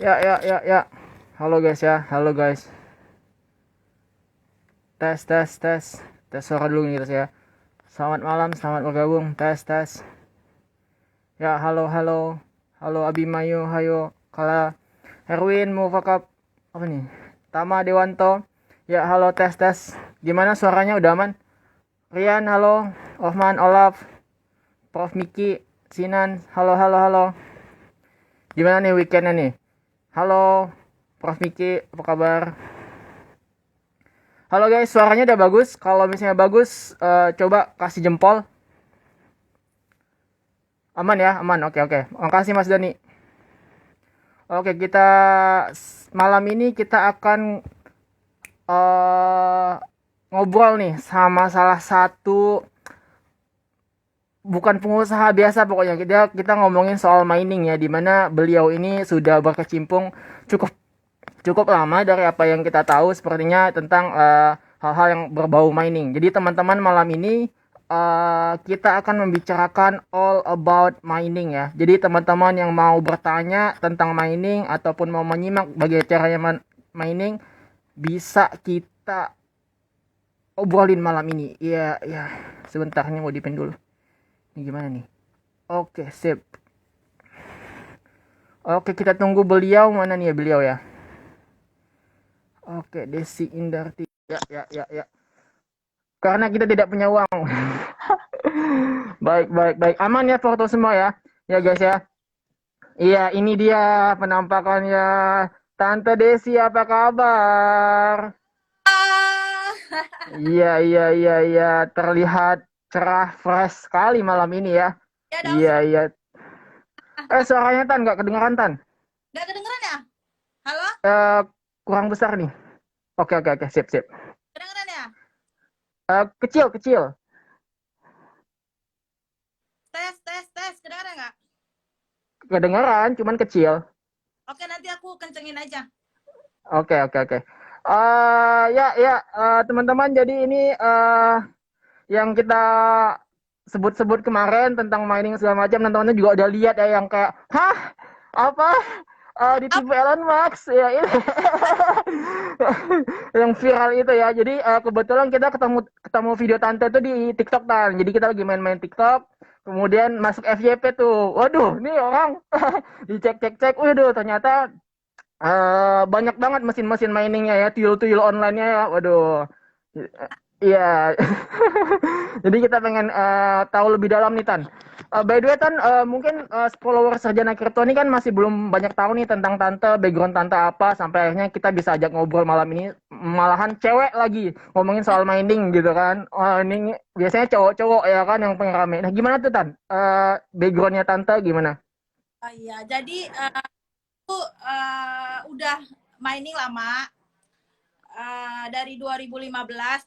Ya. Halo guys ya, halo guys. Tes. Tes suara dulu nih guys ya. Selamat malam, selamat bergabung. Tes. Ya, halo. Halo Abimayu, hayo. Kala Erwin Mufakap apa nih? Tama Dewanto. Ya, halo tes. Gimana suaranya udah aman? Rian, halo. Ohman, Olaf, Prof Miki, Sinan. Halo. Gimana nih weekendnya nih? Halo, Prof Miki, apa kabar? Halo guys, suaranya udah bagus. Kalau misalnya bagus, coba kasih jempol. Aman ya, aman. Oke. Makasih Mas Dani. Oke, malam ini kita akan eh, ngobrol nih sama salah satu, bukan pengusaha biasa pokoknya. Kita ngomongin soal mining ya, dimana beliau ini sudah berkecimpung cukup cukup lama dari apa yang kita tahu sepertinya tentang hal-hal yang berbau mining. Jadi teman-teman malam ini kita akan membicarakan all about mining ya. Jadi teman-teman yang mau bertanya tentang mining ataupun mau menyimak bagaimana caranya mining bisa kita obrolin malam ini. Iya. Sebentar nih mau dipin dulu. Ini gimana nih? Oke, sip. Oke, kita tunggu beliau. Mana nih ya beliau ya? Oke, Desi Indarti. Ya. Karena kita tidak punya uang. Baik. Aman ya foto semua ya. Ya guys ya. Iya, ini dia penampakannya. Tante Desi, apa kabar? Ah, Iya. Terlihat cerah, fresh sekali malam ini ya. ya dong, Iya. Suaranya Tan, nggak kedengeran Tan. nggak kedengeran ya? Halo, Eh, kurang besar nih. Oke. Sip. kedengeran ya? Kecil. Tes, kedengeran nggak? Kedengeran, cuman kecil. Oke, nanti aku kencengin aja. Oke. Teman-teman, jadi ini yang kita sebut-sebut kemarin tentang mining segala macam, teman-teman juga udah lihat ya yang kayak, hah, apa? Apa? Ditipu Elon Musk ya ini. Yang viral itu ya. Jadi kebetulan kita ketemu video tante itu di TikTok kan. Jadi kita lagi main-main TikTok, kemudian masuk FYP tuh. Waduh, ini orang dicek. Waduh, ternyata banyak banget mesin-mesin miningnya ya, tuyul-tuyul online-nya ya. Waduh. Iya. Jadi kita pengen tahu lebih dalam nih Tan. By the way Tan, mungkin follower Sarjana Kripto ini kan masih belum banyak tahu nih tentang Tante, background Tante apa, sampai akhirnya kita bisa ajak ngobrol malam ini. Malahan cewek lagi ngomongin soal mining gitu kan. Ini biasanya cowok-cowok ya kan yang pengen rame. Nah gimana tuh Tan? Backgroundnya Tante gimana? Oh iya, jadi aku udah mining lama dari 2015,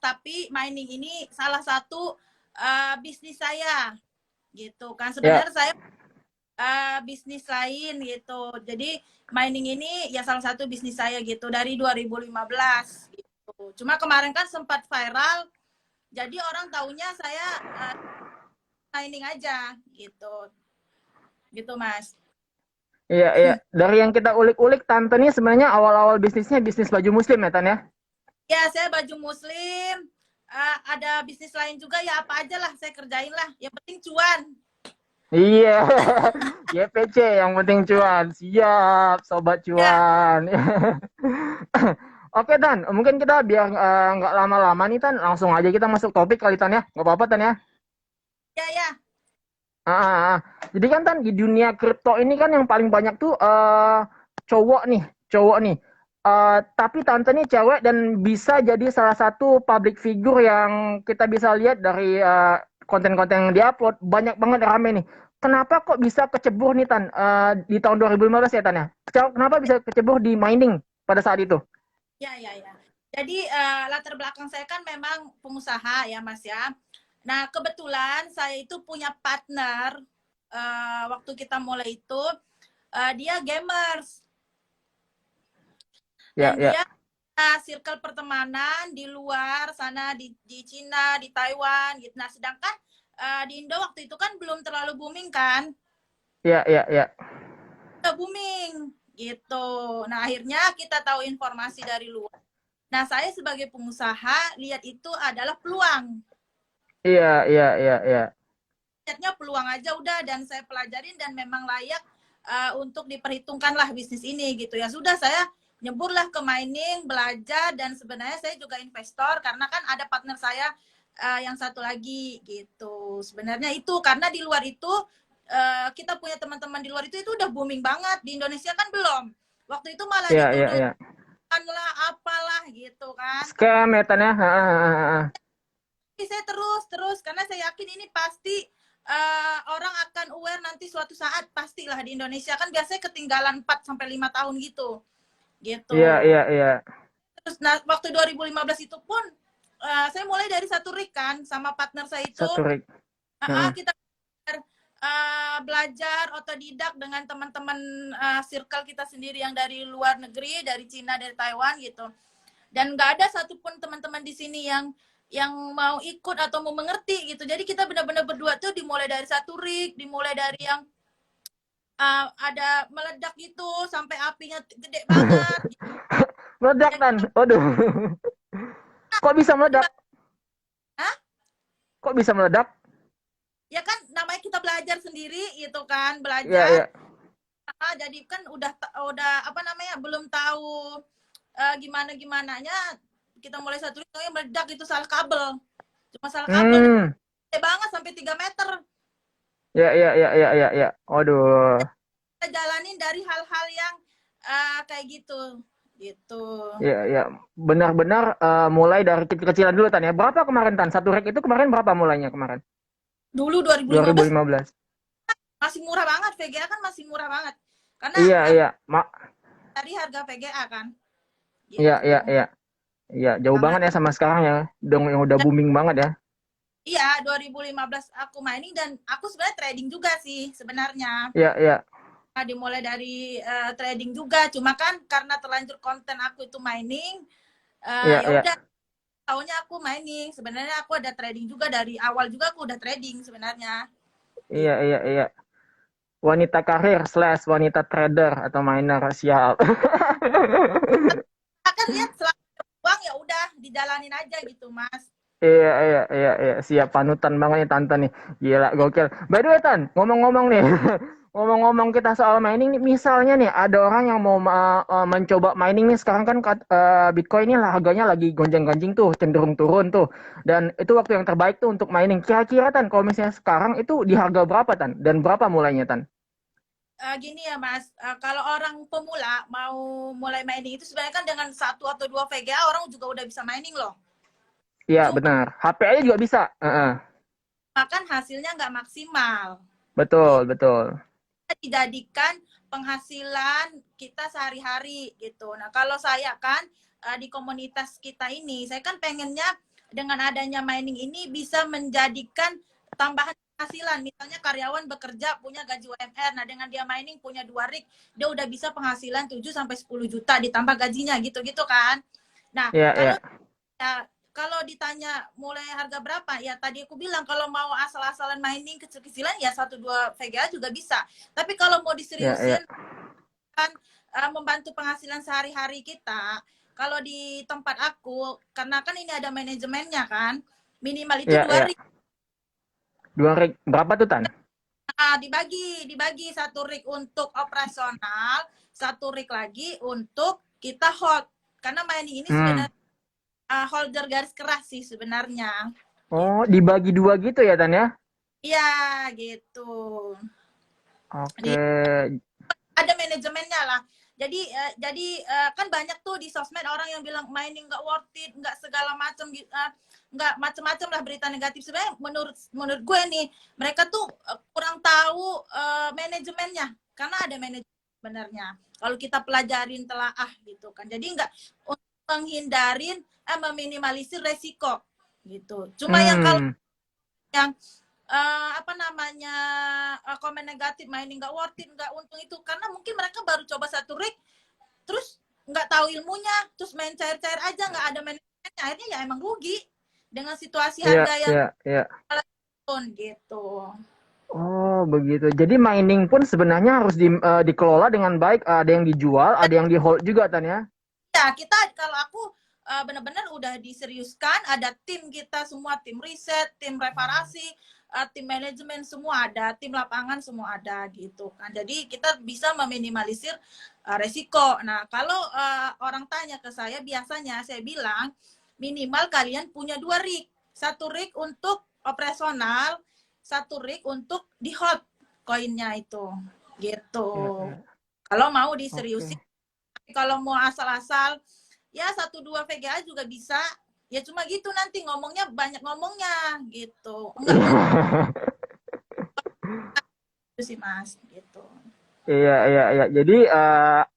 tapi mining ini salah satu bisnis saya, gitu kan. Ya. Sebenarnya saya bisnis lain gitu. Jadi mining ini ya salah satu bisnis saya gitu dari 2015 gitu. Cuma kemarin kan sempat viral, jadi orang taunya saya mining aja gitu. Gitu, Mas. Iya. Dari yang kita ulik-ulik, Tante nih sebenarnya awal-awal bisnisnya bisnis baju muslim ya, Tan ya? Ya, saya baju muslim, ada bisnis lain juga ya apa aja lah saya kerjain lah. Yang penting cuan. Iya, YPC yang penting cuan. Siap, sobat Ya, cuan. Oke, Tan. Mungkin kita biar nggak lama-lama nih, Tan. Langsung aja kita masuk topik kali, Tan ya. Nggak apa-apa, Tan ya. ya. Ah. Jadi kan, Tan, di dunia kripto ini kan yang paling banyak tuh cowok nih. Tapi Tante nih cewek dan bisa jadi salah satu public figure yang kita bisa lihat dari konten-konten yang diupload. Banyak banget rame nih. Kenapa kok bisa kecebur nih Tan di tahun 2015 ya Tan ya? Kenapa bisa kecebur di mining pada saat itu? Ya. Jadi latar belakang saya kan memang pengusaha ya Mas ya. Nah kebetulan saya itu punya partner waktu kita mulai itu dia gamers dan Ya. dia circle pertemanan di luar sana di Cina, di Taiwan gitu. Nah sedangkan di Indo waktu itu kan belum terlalu booming kan, Ya. udah booming gitu. Nah, akhirnya kita tahu informasi dari luar. Nah, saya sebagai pengusaha lihat itu adalah peluang. Iya, iya, iya, iya. Lihatnya peluang aja udah, dan saya pelajarin dan memang layak untuk diperhitungkan lah bisnis ini gitu ya. Sudah, saya nyeburlah ke mining, belajar, dan sebenarnya saya juga investor karena kan ada partner saya yang satu lagi gitu. Sebenarnya itu karena di luar itu kita punya teman-teman di luar itu udah booming banget, di Indonesia kan belum. Waktu itu malah Iya, iya, dituduh iya. lah apalah gitu kan. Scam ya Tan ya. Ha, ha, ha, ha. Tapi saya terus karena saya yakin ini pasti orang akan aware nanti suatu saat, pastilah di Indonesia kan biasanya ketinggalan 4 sampai 5 tahun gitu. Iya, Gitu. iya, iya. Terus nah, waktu 2015 itu pun saya mulai dari satu rig kan sama partner saya itu. Satu rig. Heeh. Kita belajar otodidak dengan teman-teman circle kita sendiri yang dari luar negeri, dari Cina, dari Taiwan gitu. Dan nggak ada satupun teman-teman di sini yang mau ikut atau mau mengerti gitu. Jadi kita benar-benar berdua tuh dimulai dari satu rig, dimulai dari yang ada meledak gitu sampai apinya gede banget. Meledak Dan Tan. Waduh. Kok bisa meledak? Hah? Kok bisa meledak? Ya kan namanya kita belajar sendiri gitu kan, Iya, belajar. iya. Jadi kan udah apa namanya belum tahu gimana gimananya, kita mulai satu rig meledak itu salah kabel. Cuma salah kabel Hmm. gede banget sampai 3 meter. Ya, ya, ya, ya, ya, ya. Waduh. Kita jalanin dari hal-hal yang kayak gitu gitu. Ya, ya. Benar-benar mulai dari kecil-kecilan dulu Tan ya. Berapa kemarin Tan? Satu rig itu kemarin berapa mulainya kemarin? Dulu 2015 2015. masih murah banget, VGA kan masih murah banget karena Iya, iya. dari harga VGA kan Iya, gitu. iya, iya. Iya, jauh Sangat. banget ya sama sekarang ya. Yang udah booming banget ya. Iya, 2015 aku mining dan aku sebenarnya trading juga sih sebenarnya. Iya, iya. Dimulai dari trading juga, cuma kan karena terlanjur konten aku itu mining, Iya, ya iya. udah tahunya aku mining. Sebenarnya aku ada trading juga dari awal, juga aku udah trading sebenarnya. Iya, iya, iya. Wanita karir slash wanita trader atau miner siap. Kan lihat selalu uang ya udah dijalanin aja gitu Mas. Iya, iya, iya, iya, siap panutan banget nih Tante nih. Gila, gokil. By the way, Tan, ngomong-ngomong nih. Ngomong-ngomong kita soal mining nih, misalnya nih ada orang yang mau mencoba mining nih sekarang kan Bitcoin ini lah harganya lagi gonjang-ganjing tuh, cenderung turun tuh. Dan itu waktu yang terbaik tuh untuk mining. Kira-kira Tan, kalau misalnya sekarang itu di harga berapa Tan? Dan berapa mulainya Tan? Gini ya Mas, kalau orang pemula mau mulai mining itu sebenarnya kan dengan satu atau dua VGA orang juga udah bisa mining loh. Iya, Cuma benar. HP aja juga bisa. Heeh. kan hasilnya nggak maksimal. Betul, Gitu. betul. Dijadikan penghasilan kita sehari-hari gitu. Nah, kalau saya kan di komunitas kita ini, saya kan pengennya dengan adanya mining ini bisa menjadikan tambahan penghasilan. Misalnya karyawan bekerja punya gaji UMR, nah dengan dia mining punya 2 rig, dia udah bisa penghasilan 7 sampai 10 juta ditambah gajinya gitu-gitu kan. Nah, Iya, iya. ya, kalau ditanya mulai harga berapa, ya tadi aku bilang kalau mau asal-asalan mining kecil-kecilan ya 1-2 VGA juga bisa. Tapi kalau mau Iya, iya. diseriusin kan membantu penghasilan sehari-hari kita, kalau di tempat aku, karena kan ini ada manajemennya kan, minimal itu Iya, dua iya. rig. 2 rig. Berapa tuh, Tan? Dibagi satu rig untuk operasional, satu rig lagi untuk kita hold. Karena mining ini Hmm. sebenarnya holder garis keras sih sebenarnya. Oh, dibagi 2 gitu ya, Tan ya? Iya, gitu. Oke. Di, ada manajemennya lah. Jadi kan banyak tuh di sosmed orang yang bilang mining nggak worth it, nggak segala macam, nggak macam-macam lah berita negatif. Sebenarnya menurut gue nih, mereka tuh kurang tahu manajemennya, karena ada manajemen sebenarnya. Kalau kita pelajarin telaah gitu kan, jadi nggak untuk menghindarin, meminimalisir resiko gitu. Cuma yang kalau Hmm. yang apa namanya komen negatif mining nggak worth it, nggak untung, itu karena mungkin mereka baru coba satu rig terus nggak tahu ilmunya, terus main cair-cair aja, nggak ada manajemennya, akhirnya ya emang rugi dengan situasi Iya, harga yang iya, iya. pun gitu. Oh, begitu. Jadi mining pun sebenarnya harus dikelola dengan baik. Ada yang dijual, ada yang di hold juga, Tan ya. Ya, kita kalau aku benar-benar udah diseriuskan, ada tim kita semua, tim riset, tim reparasi, tim manajemen semua ada, tim lapangan semua ada gitu kan. Jadi kita bisa meminimalisir resiko. Nah, kalau orang tanya ke saya, biasanya saya bilang minimal kalian punya 2 rig. 1 rig untuk operasional, 1 rig untuk di hold koinnya itu. Gitu. Ya, ya. Kalau mau Oke. diseriusin, kalau mau asal-asal ya 1-2 VGA juga bisa. Ya cuma gitu nanti ngomongnya banyak ngomongnya gitu. Enggak mau itu sih Mas gitu. Iya, iya, iya. Jadi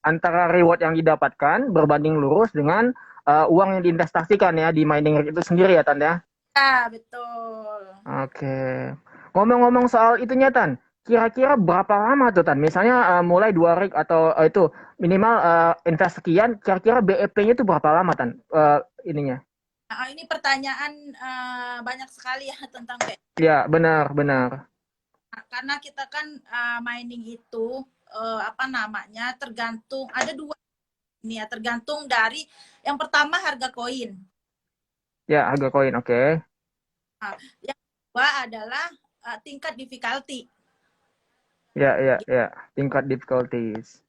antara reward yang didapatkan berbanding lurus dengan uang yang diinvestasikan ya di mining rig itu sendiri ya, Tan ya. Ya, betul. Oke. Ngomong-ngomong soal itunya, Tan, kira-kira berapa lama tuh, Tan? Misalnya mulai 2 rig atau itu minimal invest sekian, kira-kira BEP-nya itu berapa lama, Tan? Ininya. Nah, ini pertanyaan banyak sekali ya tentang Ya, benar, benar. karena kita kan mining itu apa namanya tergantung ada 2 ini ya, tergantung dari yang pertama harga koin. Ya, harga koin, oke. Nah, yang kedua adalah tingkat difficulty. Ya, ya, ya. Tingkat difficulties.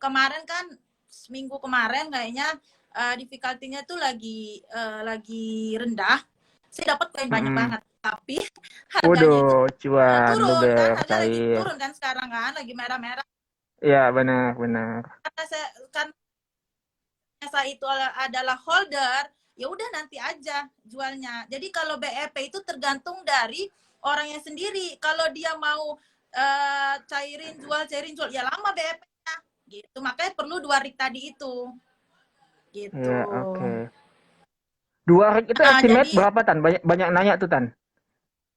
Kemarin kan seminggu kemarin kayaknya difficulty-nya tuh lagi rendah. Saya dapat koin banyak Mm-mm. banget, tapi harganya itu Waduh, cuan, turun kan, luber, harga lagi cair. turun kan sekarang kan, lagi merah-merah. Ya, benar, benar. Karena saya itu adalah holder, ya udah nanti aja jualnya. Jadi kalau BEP itu tergantung dari orangnya sendiri. Kalau dia mau cairin jual, ya lama BEP-nya gitu. Makanya perlu 2 rig tadi itu gitu. Ya, oke. 2 rig itu estimate Jadi berapa, Tan? Banyak banyak nanya tuh, Tan.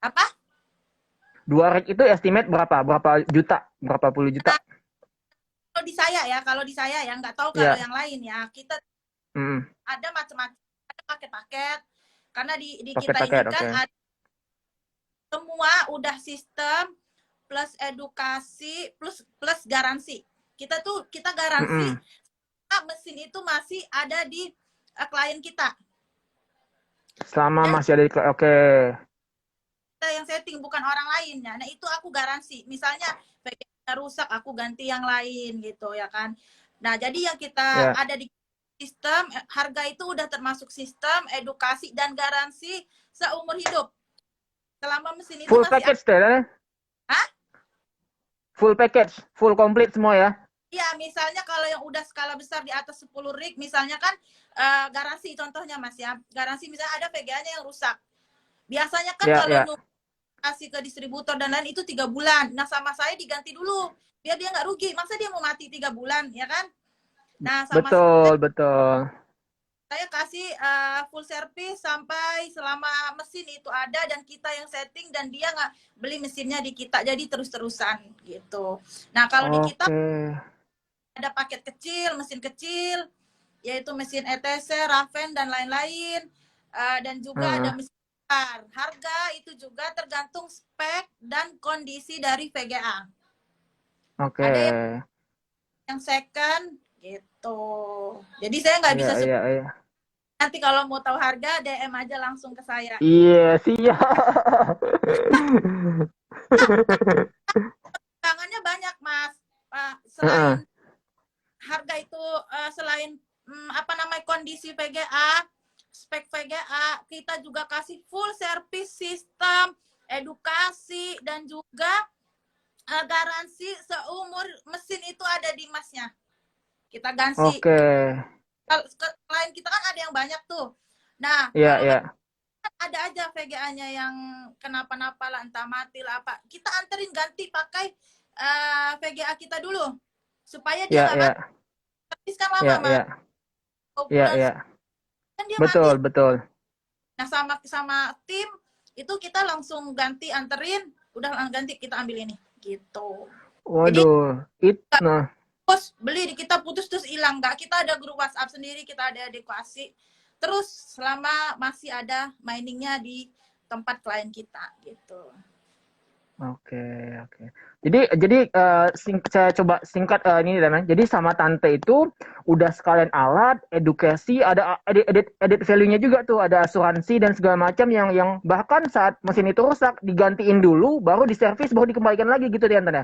apa? 2 rig itu estimate berapa? Berapa juta? Berapa puluh juta? Kalau di saya ya nggak tahu kalau Ya, yang lain ya. Kita mm, ada macam-macam, ada paket-paket. Karena di kita ini paket-paket, kan oke. ada semua udah sistem plus edukasi plus plus garansi. Kita garansi Mm-mm. mesin itu masih ada di klien kita. Selama Yang masih ada di, oke. kita yang setting bukan orang lain ya. Nah, itu aku garansi. Misalnya VGA rusak, aku ganti yang lain gitu ya kan. Nah, jadi yang kita Ya, ada di sistem harga itu udah termasuk sistem, edukasi dan garansi seumur hidup. Selama mesin itu full masih ada. package deh, Tan. Hah? Full package, full complete semua ya. Ya, misalnya kalau yang udah skala besar di atas 10 rig, misalnya kan garansi contohnya Mas ya. Garansi misalnya ada VGA-nya yang rusak. Biasanya kan Ya, kalau ya. kasih ke distributor dan lain itu 3 bulan. Nah, sama saya diganti dulu. Biar dia nggak rugi. Masa dia mau mati 3 bulan, ya kan? Nah, sama Betul, betul. saya kasih full service sampai selama mesin itu ada dan kita yang setting dan dia nggak beli mesinnya di kita. Jadi terus-terusan gitu. Nah, kalau di kita Oke. ada paket kecil, mesin kecil, yaitu mesin ETC, Raven, dan lain-lain. Dan juga ada Heeh. mesin besar. Harga itu juga tergantung spek dan kondisi dari VGA. Oke. Ada yang second, gitu. Jadi saya nggak Iya, bisa iya, iya. nanti kalau mau tahu harga, DM aja langsung ke saya. Iya, siap. Tangannya banyak, Mas. Heeh. Selain harga itu, selain apa namanya kondisi VGA, spek VGA, kita juga kasih full service sistem, edukasi dan juga garansi seumur mesin itu ada di Masnya. Kita ganti. Oke. Klien kita kan ada yang banyak tuh. Nah, Iya, kalau iya. ada aja VGA-nya yang kenapa-napa lah, entah mati lah apa. Kita anterin ganti pakai VGA kita dulu. Supaya dia Iya, nggak iya. mati. Tapi kan lama, Iya, Mas. iya. 2 Iya, bulan iya. kan dia mati. Betul, betul. Nah, sama tim itu kita langsung ganti anterin, udah ganti kita ambil ini gitu. Jadi Waduh, nah, terus beli di kita putus terus hilang nggak, kita ada grup WhatsApp sendiri, kita ada edukasi terus selama masih ada miningnya di tempat klien kita gitu. Oke, oke. Jadi saya coba singkat ini Dana. Jadi sama tante itu udah sekalian alat, edukasi, ada edit value-nya juga tuh, ada asuransi dan segala macam yang bahkan saat mesin itu rusak digantiin dulu, baru diservis, baru dikembalikan lagi gitu ya Tante.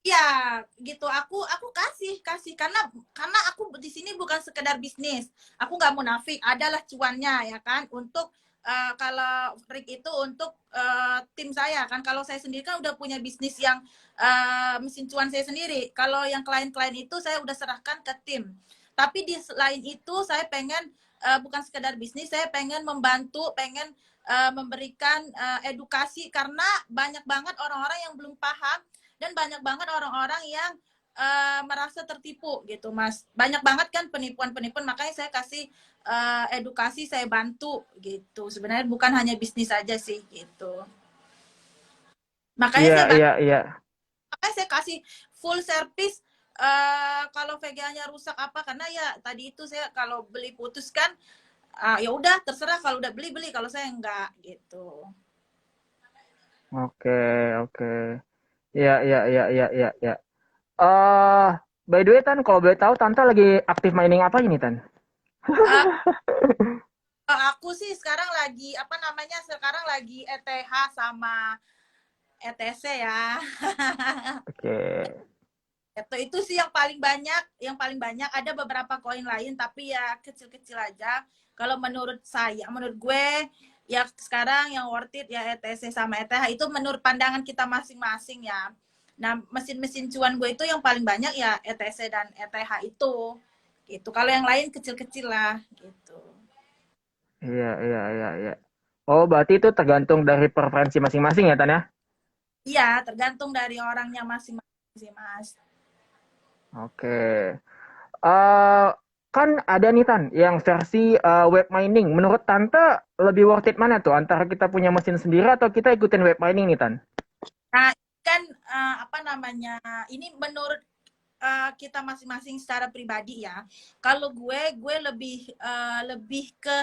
Ya, gitu. Aku kasih karena aku di sini bukan sekedar bisnis. Aku nggak munafik. Adalah cuannya ya kan untuk kalau Rick itu untuk tim saya kan. Kalau saya sendiri kan udah punya bisnis yang mesin cuan saya sendiri. Kalau yang klien-klien itu saya udah serahkan ke tim. Tapi di selain itu saya pengen bukan sekedar bisnis, saya pengen membantu, pengen memberikan edukasi karena banyak banget orang-orang yang belum paham dan banyak banget orang-orang yang merasa tertipu gitu Mas. Banyak banget kan penipuan-penipuan, makanya saya kasih edukasi, saya bantu gitu. Sebenarnya bukan hanya bisnis aja sih gitu. Makanya Iya, saya iya, iya. makanya saya kasih full service kalau VGA-nya rusak apa karena ya tadi itu saya kalau beli putus kan ya udah terserah kalau udah beli beli kalau saya enggak gitu. Oke, oke. Iya, iya, iya, iya, iya, iya. Eh, by the way Tan, kalau boleh tahu Tante lagi aktif mining apa ini Tan? Uh, aku sih sekarang lagi apa namanya sekarang lagi ETH sama ETC ya. Oke. Itu sih yang paling banyak ada beberapa koin lain tapi ya kecil-kecil aja. Kalau menurut gue ya sekarang yang worth it ya ETC sama ETH itu menurut pandangan kita masing-masing ya. Nah, mesin-mesin cuan gue itu yang paling banyak ya ETC dan ETH itu. Gitu. Kalau yang lain kecil-kecil lah gitu. Iya, iya, iya, iya. Oh, berarti itu tergantung dari preferensi masing-masing ya, Tan ya? Iya, tergantung dari orangnya masing-masing sih, Mas. Oke. Kan ada nih, Tan, yang versi web mining. Menurut Tante, lebih worth it mana tuh? Antara kita punya mesin sendiri atau kita ikutin web mining nih, Tan? Nah, kan apa namanya? Ini menurut kita masing-masing secara pribadi ya. Kalau gue lebih ke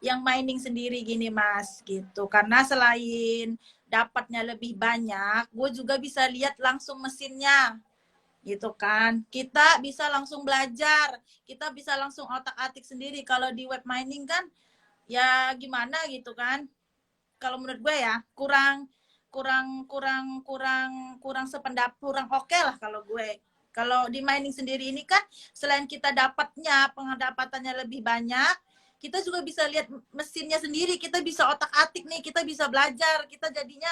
yang mining sendiri gini Mas gitu. Karena selain dapatnya lebih banyak, gue juga bisa lihat langsung mesinnya gitu kan. Kita bisa langsung belajar, kita bisa langsung otak-atik sendiri. Kalau di web mining kan ya gimana gitu kan. Kalau menurut gue ya kurang kurang kurang kurang kurang sependap kurang oke lah kalau gue. Kalau di mining sendiri ini kan selain kita dapatnya pendapatannya lebih banyak, kita juga bisa lihat mesinnya sendiri, kita bisa otak-atik nih, kita bisa belajar, kita jadinya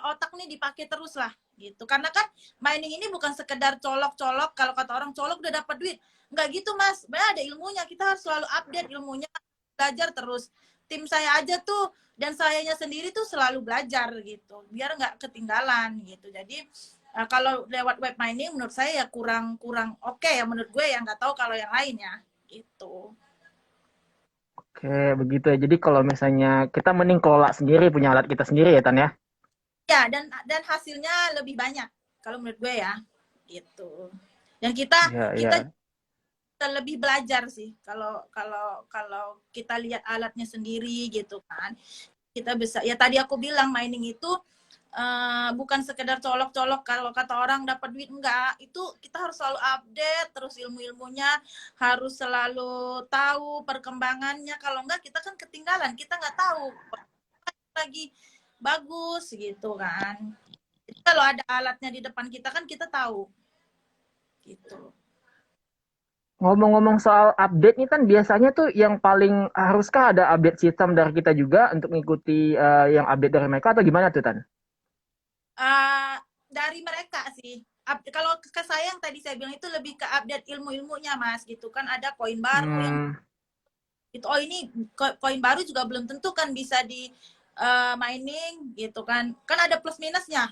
otak nih dipakai terus lah gitu. Karena kan mining ini bukan sekedar colok-colok, kalau kata orang colok udah dapat duit. Enggak gitu, Mas. Sebenarnya ada ilmunya, kita harus selalu update ilmunya, belajar terus. Tim saya aja tuh dan sayanya sendiri tuh selalu belajar gitu biar nggak ketinggalan gitu jadi kalau lewat web mining menurut saya ya kurang kurang oke ya menurut gue ya nggak tahu kalau yang lain ya gitu Oke, begitu ya. Jadi kalau misalnya kita mending kelola sendiri, punya alat kita sendiri ya, Tan ya? ya dan hasilnya lebih banyak kalau menurut gue ya gitu dan kita Iya, iya. kita lebih belajar sih kalau kalau kalau kita lihat alatnya sendiri gitu kan kita bisa ya tadi aku bilang mining itu bukan sekedar colok-colok kalau kata orang dapat duit enggak itu kita harus selalu update terus ilmu-ilmunya harus selalu tahu perkembangannya kalau enggak kita kan ketinggalan kita nggak tahu lagi bagus gitu kan jadi kalau ada alatnya di depan kita kan kita tahu gitu. Ngomong-ngomong soal update nih kan biasanya tuh yang paling haruskah ada update sistem dari kita juga untuk mengikuti yang update dari mereka atau gimana tuh Tan? uh, dari mereka sih kalau ke saya yang tadi saya bilang itu lebih ke update ilmu-ilmunya mas gitu kan ada koin baru yang Hmm, itu oh ini koin baru juga belum tentu kan bisa di mining gitu kan kan ada plus minusnya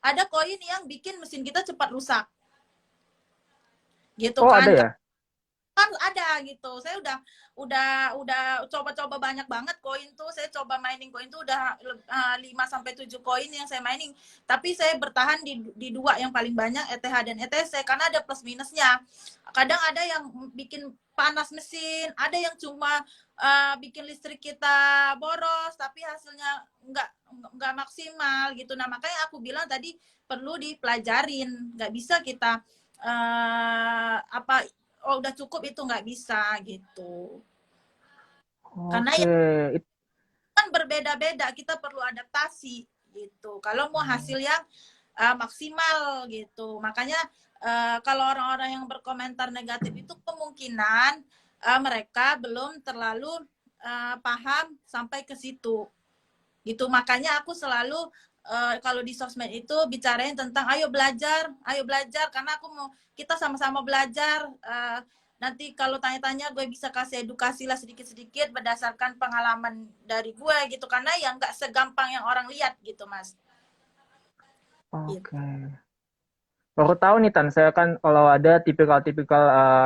ada koin yang bikin mesin kita cepat rusak gitu oh ada kan ya? kan ada gitu. Saya udah coba-coba banyak banget koin tuh. Saya coba mining koin tuh udah 5 sampai 7 koin yang saya mining. Tapi saya bertahan di dua yang paling banyak, ETH dan ETC, karena ada plus minusnya. Kadang ada yang bikin panas mesin, ada yang cuma bikin listrik kita boros tapi hasilnya nggak maksimal gitu. Nah, makanya aku bilang tadi perlu dipelajarin. Nggak bisa kita apa oh udah cukup, itu nggak bisa gitu. Karena Oke. ya kan berbeda-beda, kita perlu adaptasi gitu. Kalau mau hasil yang maksimal gitu. Makanya kalau orang-orang yang berkomentar negatif itu kemungkinan mereka belum terlalu paham sampai ke situ. Gitu. Makanya aku selalu kalau di sosmed itu bicarain tentang ayo belajar karena aku mau kita sama-sama belajar. Nanti kalau tanya-tanya gue bisa kasih edukasi lah sedikit-sedikit berdasarkan pengalaman dari gue gitu, karena yang nggak segampang yang orang lihat gitu mas. Gitu. Oke. Baru tahu nih Tan, saya kan kalau ada tipikal-tipikal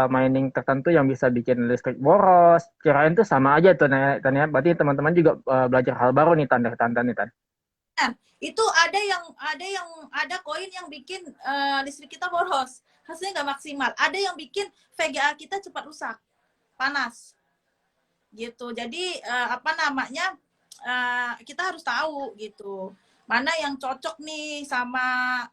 mining tertentu yang bisa bikin listrik boros, kirain tuh sama aja tuh Tan ya. Berarti teman-teman juga belajar hal baru nih Tan dari Tan nih Tan. Nah, itu ada koin yang bikin listrik kita boros, hasilnya nggak maksimal. Ada yang bikin VGA kita cepat rusak, panas, gitu. Jadi apa namanya kita harus tahu gitu mana yang cocok nih sama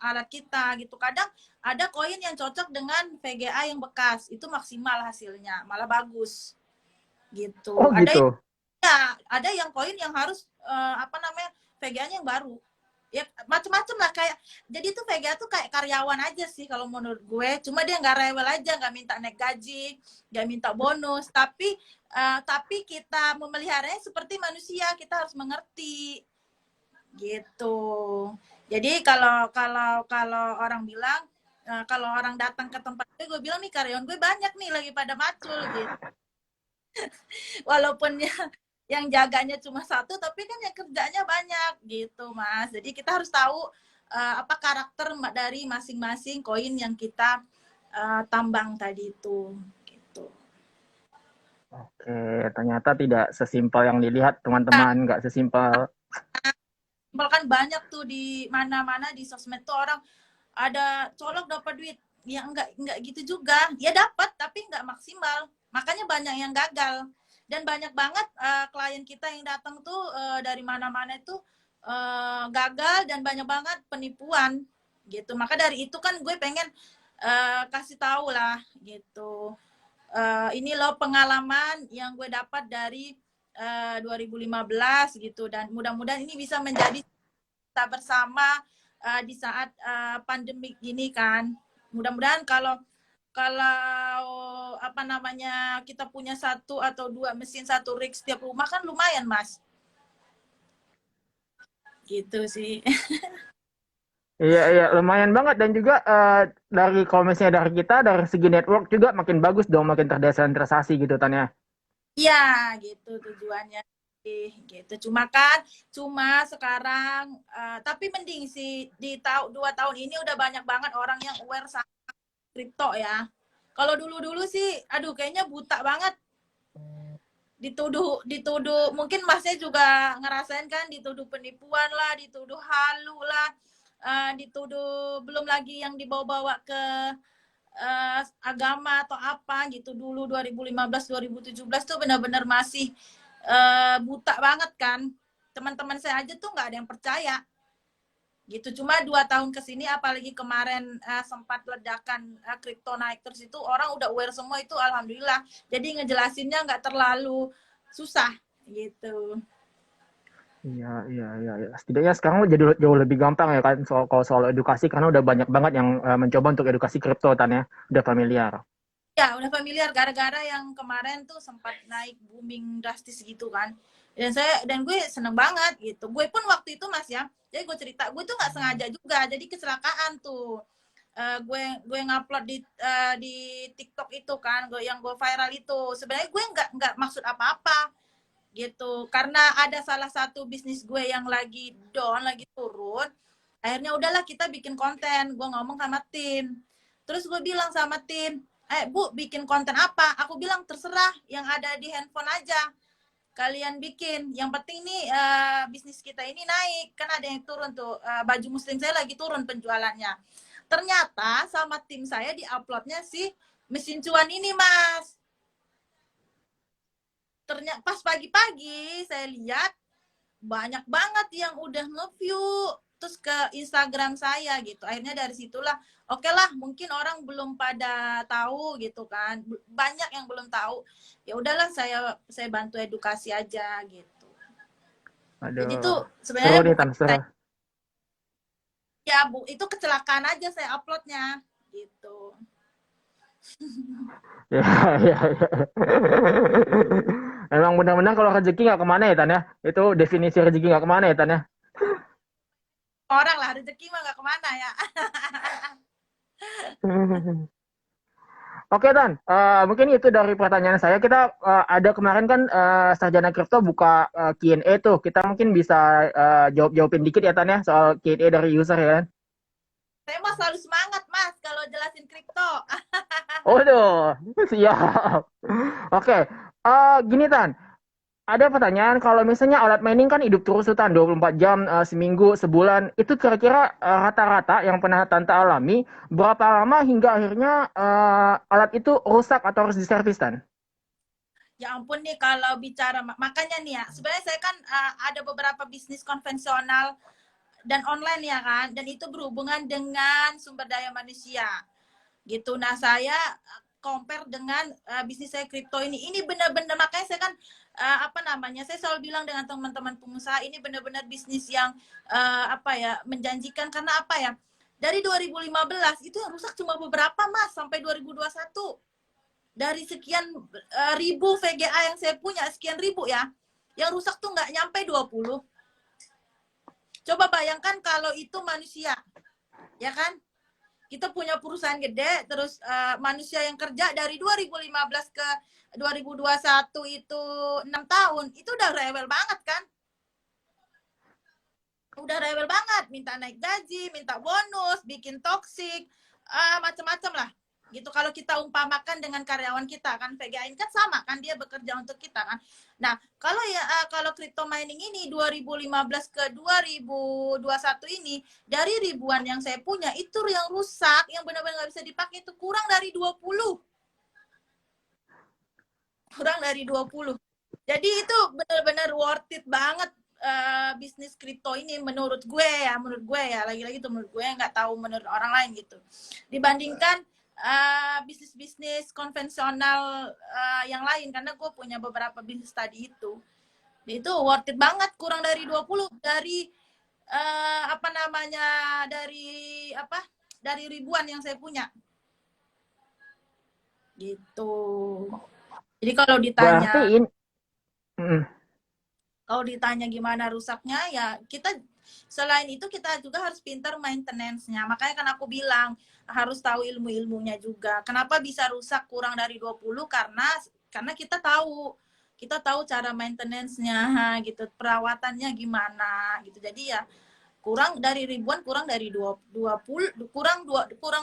alat kita gitu. Kadang ada koin yang cocok dengan VGA yang bekas, itu maksimal hasilnya, malah bagus Oh gitu. Ada gitu. yang ya, ada yang koin yang harus apa namanya VGA-nya yang baru. Ya macam-macam lah, kayak jadi tuh VGA tuh kayak karyawan aja sih kalau menurut gue. Cuma dia nggak rewel aja, nggak minta naik gaji, nggak minta bonus, tapi kita memeliharanya seperti manusia, kita harus mengerti gitu. Jadi kalau orang bilang kalau orang datang ke tempat gue bilang nih karyawan gue banyak nih lagi pada macul gitu. Walaupun yang jaganya cuma satu tapi kan yang kerjanya banyak gitu mas. Jadi kita harus tahu apa karakter dari masing-masing koin yang kita tambang tadi itu gitu. Oke, ternyata tidak sesimpel yang dilihat teman-teman, nggak sesimpel. Kan banyak tuh di mana-mana di sosmed tuh orang ada colok dapat duit, ya enggak gitu juga, ya dapat tapi enggak maksimal, makanya banyak yang gagal. Dan banyak banget klien kita yang datang tuh dari mana-mana itu gagal, dan banyak banget penipuan gitu. Maka dari itu kan gue pengen kasih tahu lah gitu, ini loh pengalaman yang gue dapat dari 2015 gitu, dan mudah-mudahan ini bisa menjadi kita bersama di saat pandemik gini kan. Mudah-mudahan kalau apa namanya kita punya satu atau dua mesin satu rig setiap rumah kan lumayan mas. Gitu sih. Iya, iya, lumayan banget. Dan juga dari kalau misalnya dari kita, dari segi network juga makin bagus dong, makin terdesentralisasi gitu Tan ya. Iya, gitu tujuannya gitu. Cuma sekarang tapi mending sih di 2 tahun ini udah banyak banget orang yang aware sama kripto ya. Kalau dulu-dulu sih aduh kayaknya buta banget, dituduh mungkin masnya juga ngerasain kan, dituduh penipuan lah, dituduh halu lah, dituduh belum lagi yang dibawa-bawa ke agama atau apa gitu. Dulu 2015 2017 tuh benar-benar masih buta banget kan. Teman-teman saya aja tuh nggak ada yang percaya gitu. Cuma 2 tahun kesini apalagi kemarin sempat ledakan kripto naik terus, itu orang udah aware semua itu, alhamdulillah. Jadi ngejelasinnya nggak terlalu susah gitu. Iya, iya, iya, iya. Setidaknya sekarang jadi jauh lebih gampang ya kan kalau soal edukasi karena udah banyak banget yang mencoba untuk edukasi kripto Tan ya. Udah familiar. Ya udah familiar gara-gara yang kemarin tuh sempat naik booming drastis gitu kan. Dan gue seneng banget gitu. Gue pun waktu itu mas ya, jadi gue cerita, gue tuh nggak sengaja juga, jadi kecelakaan tuh. Gue ngupload di TikTok itu kan, yang gue viral itu. Sebenarnya gue nggak maksud apa-apa gitu, karena ada salah satu bisnis gue yang lagi down, lagi turun. Akhirnya udahlah kita bikin konten, gue ngomong sama tim. Terus gue bilang sama tim, Bu, bikin konten apa? Aku bilang terserah, yang ada di handphone aja kalian bikin. Yang penting nih bisnis kita ini naik. Kan ada yang turun tuh, baju muslim saya lagi turun penjualannya. Ternyata sama tim saya di-uploadnya si mesin cuan ini, Mas. Ternyata pas pagi-pagi saya lihat banyak banget yang udah nge-view terus ke Instagram saya gitu. Akhirnya dari situlah, oke lah, mungkin orang belum pada tahu gitu kan. Banyak yang belum tahu. Ya udahlah, saya bantu edukasi aja gitu. Jadi Aduh, tuh seru sebenarnya nih bukan Tan, seru. saya, ya Bu, itu kecelakaan aja saya uploadnya gitu. Ya, ya, ya. Emang benar-benar kalau rezeki nggak kemana ya Tan ya? Itu definisi rezeki nggak kemana ya Tan ya? Orang lah, rezeki mah nggak kemana ya. Oke Tan, mungkin itu dari pertanyaan saya. Kita ada kemarin kan Sarjana Kripto buka Q&A tuh. Kita mungkin bisa jawab-jawabin dikit ya Tan ya soal Q&A dari user ya. Saya mah selalu semangat Mas kalau jelasin kripto. Waduh, siap. Oke, gini Tan. Ada pertanyaan, kalau misalnya alat mining kan hidup terus tuh Tan, 24 jam, seminggu, sebulan. Itu kira-kira rata-rata yang pernah Tante alami, berapa lama hingga akhirnya alat itu rusak atau harus diservis Tan? Ya ampun nih kalau bicara, makanya nih ya, sebenarnya saya kan ada beberapa bisnis konvensional dan online ya kan, dan itu berhubungan dengan sumber daya manusia gitu. Nah saya compare dengan bisnis saya kripto ini benar-benar, makanya saya kan apa namanya, saya selalu bilang dengan teman-teman pengusaha, ini benar-benar bisnis yang apa ya, menjanjikan. Karena apa ya, dari 2015 itu yang rusak cuma beberapa Mas, sampai 2021 dari sekian ribu VGA yang saya punya, sekian ribu ya, yang rusak tuh nggak nyampe 20. Coba bayangkan kalau itu manusia, ya kan? Kita punya perusahaan gede, terus manusia yang kerja dari 2015 ke 2021 itu 6 tahun, itu udah rewel banget kan? Udah rewel banget, minta naik gaji, minta bonus, bikin toksik, macam-macam lah. Gitu kalau kita umpamakan dengan karyawan kita kan, VGA ini kan sama kan, dia bekerja untuk kita kan. Nah, kalau ya kalau crypto mining ini 2015 ke 2021 ini, dari ribuan yang saya punya itu yang rusak, yang benar-benar nggak bisa dipakai itu kurang dari 20. Kurang dari 20. Jadi itu benar-benar worth it banget bisnis kripto ini menurut gue ya, lagi-lagi tuh menurut gue, nggak tahu menurut orang lain gitu. Dibandingkan bisnis-bisnis konvensional yang lain, karena gue punya beberapa bisnis tadi itu worth it banget, kurang dari 20 dari apa namanya, dari ribuan yang saya punya gitu. Jadi Berarti ini, kalau ditanya gimana rusaknya, ya kita selain itu kita juga harus pintar maintenance-nya. Makanya kan aku bilang harus tahu ilmu-ilmunya juga. Kenapa bisa rusak kurang dari 20? Karena kita tahu cara maintenance-nya gitu, perawatannya gimana gitu. Jadi ya kurang dari ribuan, kurang dari 20, kurang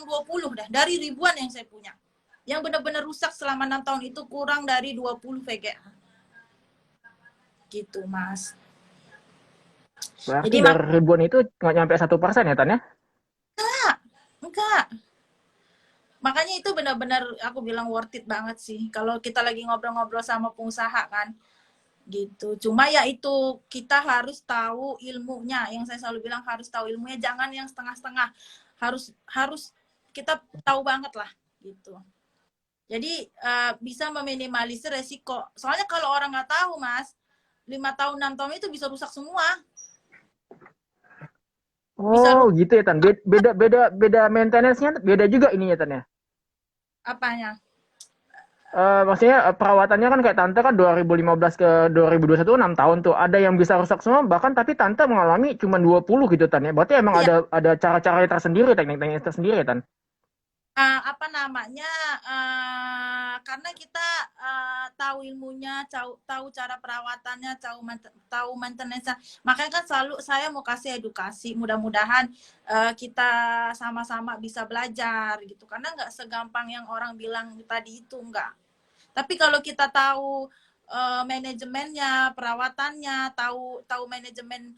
20 dah dari ribuan yang saya punya. Yang benar-benar rusak selama 6 tahun itu kurang dari 20 VGA. Gitu, Mas. berarti Jadi dari ribuan itu nggak nyampe 1% ya Tan ya? enggak. Makanya itu benar-benar aku bilang worth it banget sih. Kalau kita lagi ngobrol-ngobrol sama pengusaha kan, gitu. Cuma ya itu kita harus tahu ilmunya. Yang saya selalu bilang harus tahu ilmunya, jangan yang setengah-setengah. Harus kita tahu banget lah, gitu. Jadi bisa meminimalisir resiko. Soalnya kalau orang nggak tahu, Mas, 5 tahun, 6 tahun itu bisa rusak semua. Bisa Oh, rusak gitu ya Tan. Beda maintenance-nya beda juga ininya Tan ya. apanya? Maksudnya perawatannya kan kayak Tante kan 2015 ke 2021 6 tahun tuh. Ada yang bisa rusak semua bahkan, tapi Tante mengalami cuma 20 gitu Tan ya. Berarti emang Iya, ada cara-cara tersendiri, teknik-teknik tersendiri ya Tan. apa namanya, karena kita tahu ilmunya, tahu cara perawatannya, tahu maintenance, makanya kan selalu saya mau kasih edukasi. Mudah-mudahan kita sama-sama bisa belajar gitu, karena nggak segampang yang orang bilang tadi itu, enggak. Tapi kalau kita tahu manajemennya, perawatannya, tahu manajemen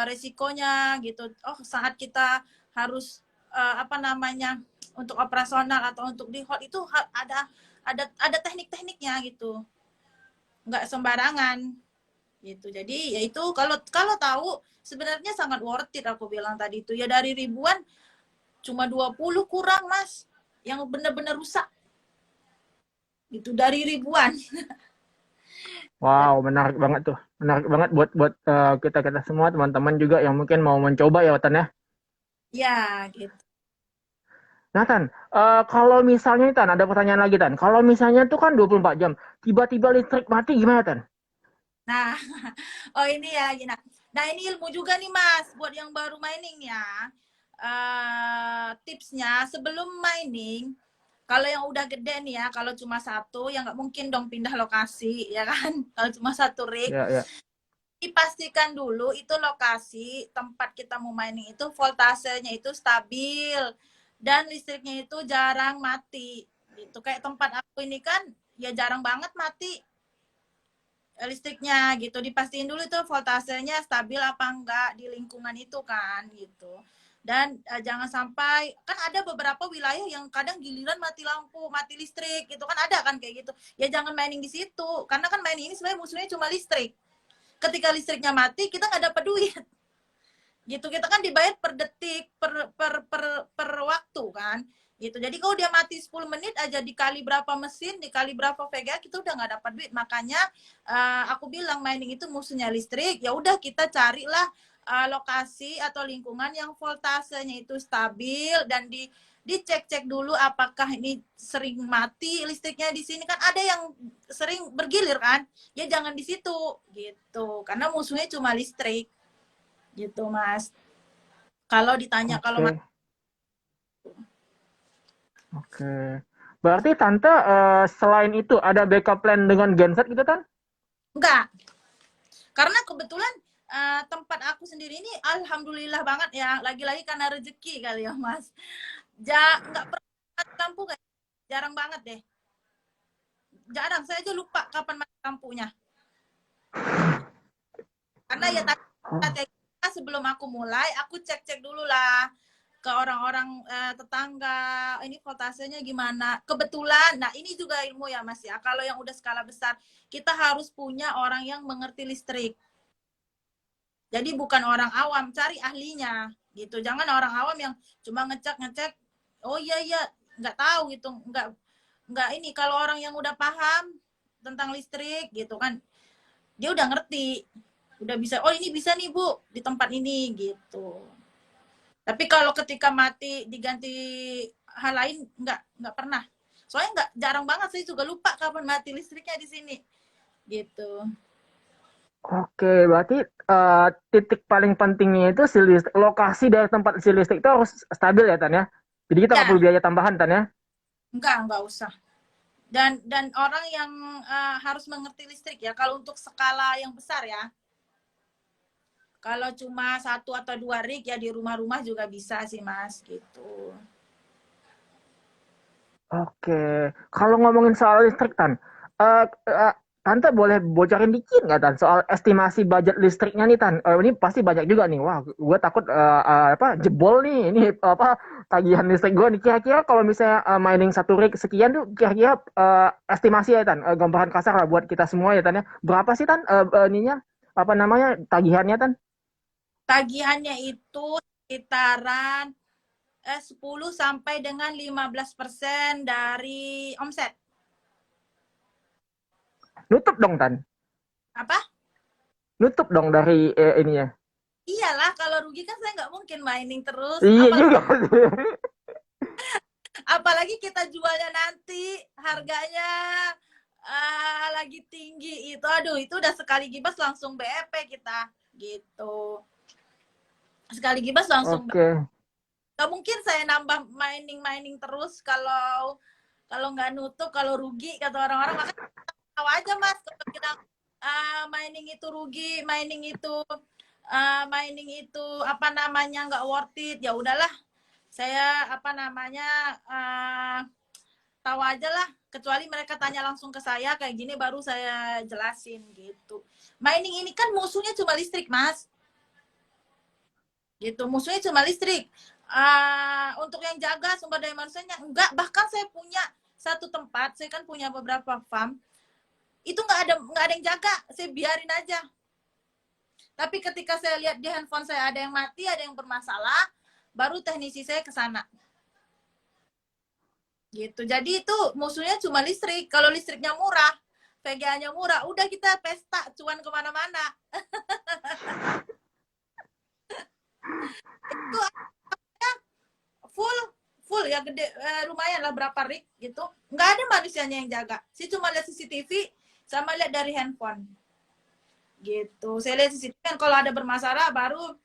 resikonya gitu. Oh, saat kita harus apa namanya, untuk operasional atau untuk di hold itu ada teknik-tekniknya gitu. Nggak sembarangan gitu. Jadi ya itu kalau kalau tahu sebenarnya sangat worth it, aku bilang tadi itu. Ya dari ribuan cuma 20 kurang, Mas. Yang benar-benar rusak. Itu dari ribuan. Wow, menarik banget tuh. Menarik banget buat buat kita kita semua teman-teman juga yang mungkin mau mencoba ya Watan ya. Ya, gitu. Nah Tan, kalau misalnya nih, Tan, ada pertanyaan lagi Tan. Kalau misalnya tuh kan 24 jam, tiba-tiba listrik mati gimana Tan? Nah, oh ini ya, Gina. Nah ini ilmu juga nih Mas, buat yang baru mining ya. Tipsnya sebelum mining, kalau yang udah gede nih ya, kalau cuma satu, ya nggak mungkin dong pindah lokasi, ya kan? Kalau cuma satu rig, Ya, ya. dipastikan dulu itu lokasi tempat kita mau mining itu voltasenya itu stabil dan listriknya itu jarang mati. Gitu. Kayak tempat aku ini kan, ya jarang banget mati listriknya gitu. Dipastiin dulu itu voltasenya stabil apa enggak di lingkungan itu kan gitu. Dan jangan sampai, kan ada beberapa wilayah yang kadang giliran mati lampu, mati listrik gitu kan, ada kan kayak gitu. Ya jangan mining di situ, karena kan mining ini sebenarnya musuhnya cuma listrik. Ketika listriknya mati, kita nggak dapat duit gitu. Kita kan dibayar per detik, per waktu kan gitu. Jadi kalau dia mati 10 menit aja, dikali berapa mesin, dikali berapa VGA, kita udah nggak dapat duit. Makanya aku bilang mining itu musuhnya listrik. Ya udah, kita carilah lokasi atau lingkungan yang voltasenya itu stabil dan dicek-cek dulu apakah ini sering mati listriknya. Di sini kan ada yang sering bergilir kan, ya jangan di situ gitu, karena musuhnya cuma listrik gitu Mas. Kalau ditanya kalau Oke, oke. Berarti Tante selain itu ada backup plan dengan genset gitu Tan? enggak, karena kebetulan tempat aku sendiri ini alhamdulillah banget ya, lagi-lagi karena rezeki kali ya Mas. Enggak pernah mati lampu, kayak jarang banget deh. Jarang, saya aja lupa kapan mati lampunya. Karena ya Oh, tadi sebelum aku mulai, aku cek-cek dulu lah ke orang-orang tetangga, ini voltasenya gimana. Kebetulan, nah ini juga ilmu ya Mas ya. Kalau yang udah skala besar, kita harus punya orang yang mengerti listrik. Jadi bukan orang awam, cari ahlinya gitu. Jangan orang awam yang cuma ngecek-ngecek, oh iya iya, nggak tahu gitu, nggak ini. Kalau orang yang udah paham tentang listrik gitu kan, dia udah ngerti, udah bisa, oh ini bisa nih Bu di tempat ini gitu. Tapi kalau ketika mati diganti hal lain, nggak pernah. Soalnya nggak, jarang banget, saya juga lupa kapan mati listriknya di sini gitu. oke, berarti titik paling pentingnya itu si lokasi dari tempat si listrik itu harus stabil ya Tan ya. Jadi kita nggak Ya, perlu biaya tambahan Tan ya. nggak usah. Dan orang yang harus mengerti listrik ya, kalau untuk skala yang besar ya. Kalau cuma satu atau dua rig ya di rumah-rumah juga bisa sih Mas gitu. Oke, kalau ngomongin soal listrik Tan, Tante boleh bocorin dikit nggak Tan soal estimasi budget listriknya nih Tan? Ini pasti banyak juga nih. Wah, gue takut apa jebol nih. Ini apa tagihan listrik gue nih. Kira-kira kalau misalnya mining satu rig sekian tuh kira-kira estimasi ya Tan, gambaran kasar lah buat kita semua ya Tan ya. Berapa sih Tan ininya apa namanya tagihannya Tan? Tagihannya itu sekitaran 10 sampai dengan 15% dari omset. Nutup dong Tan. Apa? Nutup dong dari ininya. Iyalah, kalau rugi kan saya nggak mungkin mining terus. Iya juga. Apalagi kita jualnya nanti harganya lagi tinggi itu. Aduh, itu udah sekali gibas langsung BEP kita gitu. Sekali gibas langsung Oke. Nggak mungkin saya nambah mining terus kalau nggak nutup, kalau rugi kata orang-orang. Makanya tahu aja Mas kalau bilang mining itu rugi, mining itu apa namanya nggak worth it, ya udahlah saya apa namanya tahu aja lah, kecuali mereka tanya langsung ke saya kayak gini baru saya jelasin gitu. Mining ini kan musuhnya cuma listrik Mas, gitu, musuhnya cuma listrik. Untuk yang jaga sumber daya manusianya enggak, bahkan saya punya satu tempat, saya kan punya beberapa farm, itu nggak ada yang jaga, saya biarin aja. Tapi ketika saya lihat di handphone saya ada yang mati, ada yang bermasalah, baru teknisi saya ke sana. Gitu. Jadi itu musuhnya cuma listrik. Kalau listriknya murah, VGA-nya murah, udah kita pesta, cuan kemana-mana. Itu full full ya, gede, lumayan lah berapa rig gitu. Nggak ada manusianya yang jaga. Saya cuma lihat CCTV sama lihat dari handphone. Gitu. Saya lihat CCTV kan kalau ada bermasalah baru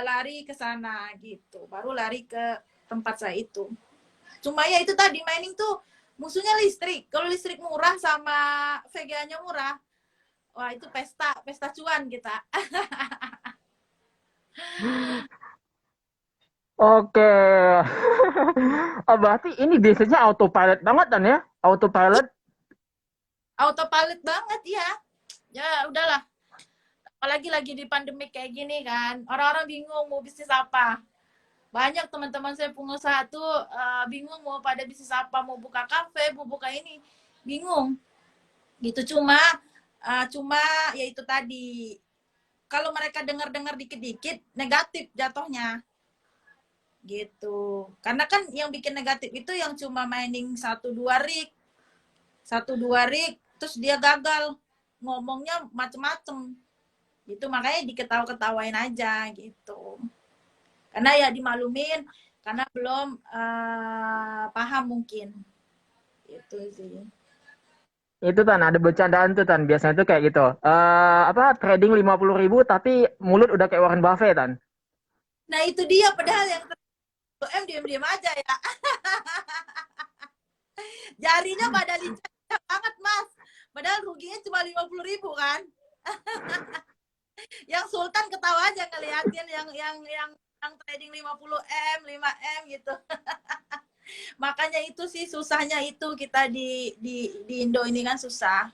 lari ke sana gitu. Baru lari ke tempat saya itu. Cuma ya itu tadi, mining tuh musuhnya listrik. Kalau listrik murah sama VGA-nya murah, wah itu pesta cuan kita. Oke. Oh, berarti ini biasanya autopilot banget kan ya? Autopilot. Autopilot banget ya. Ya udahlah. Apalagi lagi di pandemi kayak gini kan, orang-orang bingung mau bisnis apa. Banyak teman-teman saya pengusaha tuh bingung mau pada bisnis apa, mau buka kafe, mau buka ini, bingung. Gitu cuma ya itu tadi. Kalau mereka dengar-dengar dikit-dikit negatif jatuhnya. Gitu. Karena kan yang bikin negatif itu yang cuma mining 1-2 rig terus dia gagal, ngomongnya macem-macem gitu, makanya diketawa-ketawain aja gitu, karena ya dimaklumin karena belum paham mungkin itu sih. Itu Tan, ada bercandaan tuh Tan. Biasanya tuh kayak gitu. Apa trading 50.000 tapi mulut udah kayak Warren Buffett Tan. Nah itu dia, padahal yang diam-diam aja ya. Jarinya pada lincah banget Mas, padahal ruginya cuma 50.000 kan. Yang Sultan ketawa aja ngeliatin yang trading 50M 5M gitu. Makanya itu sih susahnya itu kita di Indo ini kan susah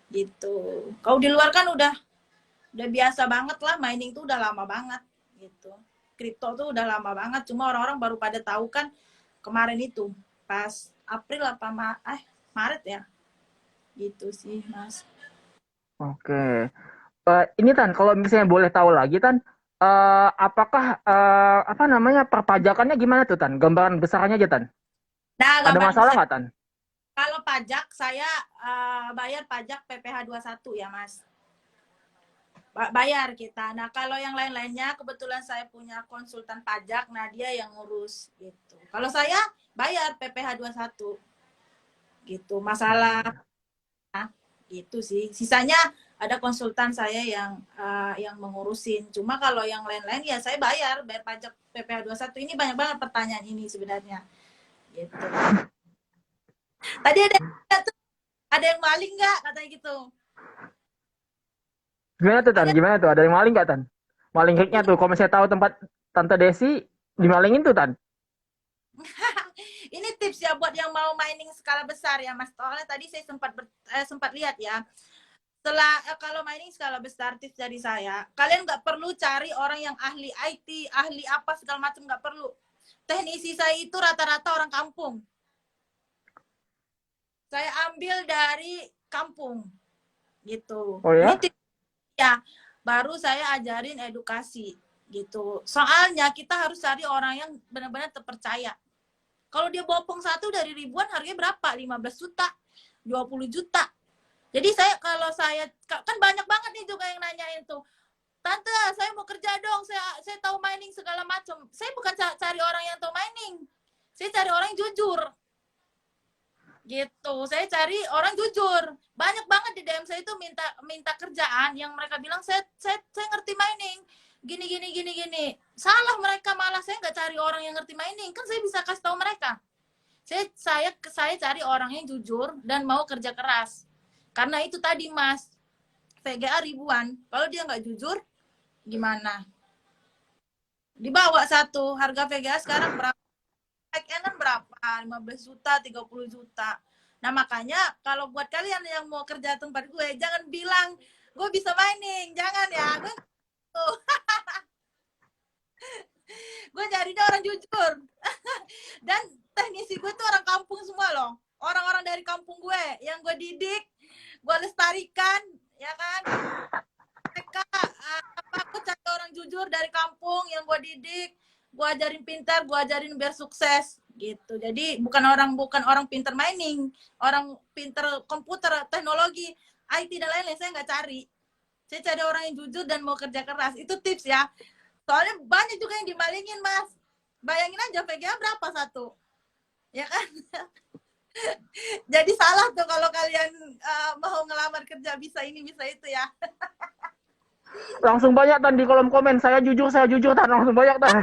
gitu. Kalau di luar kan udah biasa banget lah, mining tuh udah lama banget gitu. Kripto tuh udah lama banget, cuma orang-orang baru pada tahu kan kemarin itu pas April apa Maret ya. Gitu sih, Mas. Oke. Ini Tan, kalau misalnya boleh tahu lagi Tan, apakah apa namanya perpajakannya gimana tuh Tan? Gambaran besarnya aja Tan. Nah, Ada gambaran masalah besar nggak Tan? kalau pajak saya bayar pajak PPh 21 ya, Mas. Bayar kita. Nah, kalau yang lain-lainnya kebetulan saya punya konsultan pajak, nah dia yang ngurus gitu. Kalau saya bayar PPh 21 gitu. Masalah gitu sih. Sisanya ada konsultan saya yang mengurusin. Cuma kalau yang lain-lain ya saya bayar pajak PPh 21. Ini banyak banget pertanyaan ini sebenarnya. Gitu. Tadi ada yang maling nggak katanya gitu. Gimana tuh Tan? Ada. Gimana tuh? Ada yang maling nggak Tan? Maling hiknya Ini tuh. Kalau misalnya tahu tempat Tante Desi dimalingin tuh Tan. ini tips ya buat yang mau mining skala besar ya Mas. Soalnya tadi saya sempat lihat ya. Setelah kalau mining skala besar, tips dari saya, kalian nggak perlu cari orang yang ahli IT, ahli apa segala macam, nggak perlu. Teknisi saya itu rata-rata orang kampung. Saya ambil dari kampung gitu. Oh Ini ya? tips ya. Baru saya ajarin edukasi gitu. Soalnya kita harus cari orang yang benar-benar terpercaya. Kalau dia bopong satu dari ribuan, harganya berapa? 15 juta, 20 juta. Jadi kalau saya kan banyak banget nih juga yang nanyain tuh, Tante, saya mau kerja dong, saya tahu mining segala macam. Saya bukan cari orang yang tahu mining. Saya cari orang yang jujur. Gitu. Saya cari orang jujur. Banyak banget di DM saya itu minta kerjaan yang mereka bilang saya ngerti mining. gini. Salah mereka, malah saya nggak cari orang yang ngerti mining, kan saya bisa kasih tahu mereka. Saya cari orang yang jujur dan mau kerja keras. Karena itu tadi Mas, VGA ribuan. Kalau dia nggak jujur, gimana? Dibawa satu, harga VGA sekarang berapa? Kan berapa? 15 juta, 30 juta. Nah makanya kalau buat kalian yang mau kerja tempat gue, jangan bilang gue bisa mining, jangan ya. Gue carinya orang jujur. Dan teknisi gue tuh orang kampung semua loh, orang-orang dari kampung gue yang gue didik, gue lestarikan, ya kan. Mereka aku cari orang jujur dari kampung yang gue didik, gue ajarin pintar, gue ajarin biar sukses gitu. Jadi bukan orang pintar mining, orang pintar komputer, teknologi, IT dan lain-lain saya nggak cari. Saya cari orang yang jujur dan mau kerja keras. Itu tips ya. Soalnya banyak juga yang dimalingin Mas. Bayangin aja VGA berapa satu, ya kan. Jadi salah tuh kalau kalian mau ngelamar kerja bisa ini bisa itu ya. Langsung banyak Tan di kolom komen, saya jujur Tan, langsung banyak Tan.